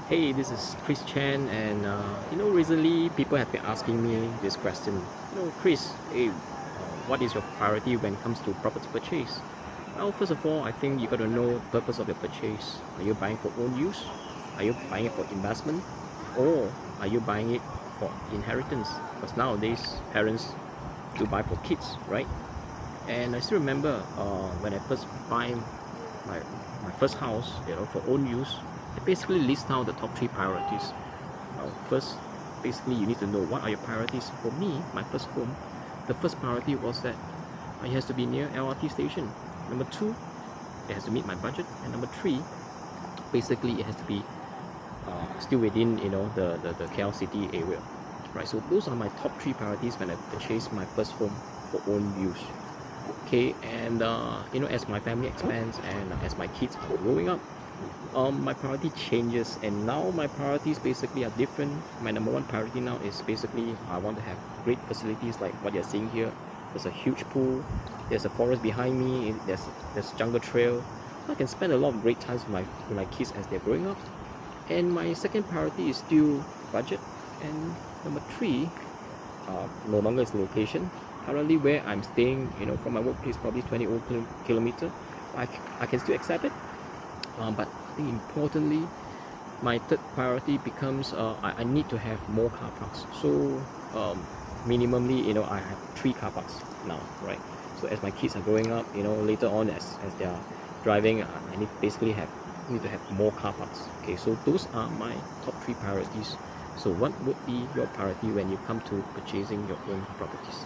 Hey, this is Chris Chan, and recently people have been asking me this question. Chris, hey, what is your priority when it comes to property purchase? Well, first of all, I think you got to know the purpose of your purchase. Are you buying for own use? Are you buying it for investment? Or are you buying it for inheritance? Because nowadays, parents do buy for kids, right? And I still remember when I first buy my, my first house, for own use, I basically list down the top three priorities. First, basically, you need to know what are your priorities. For me, my first home, the first priority was that it has to be near LRT station. Number two, it has to meet my budget. And number three, basically, it has to be still within the KL city area. Right, so those are my top three priorities when I purchased my first home for own use. Okay, and as my family expands and as my kids are growing up, my priority changes, and now my priorities basically are different. My number one priority now is basically I want to have great facilities like what you're seeing here. There's a huge pool, there's a forest behind me, there's jungle trail, so I can spend a lot of great times with my kids as they're growing up. And my second priority is still budget, and number three, no longer is location. Currently where I'm staying, from my workplace, probably 20 over kilometer, I can still accept it. But I think importantly, my third priority becomes I need to have more car parks. So minimally, I have three car parks now, right? So as my kids are growing up, later on as they are driving, I need to have more car parks. Okay, so those are my top three priorities. So what would be your priority when you come to purchasing your own properties?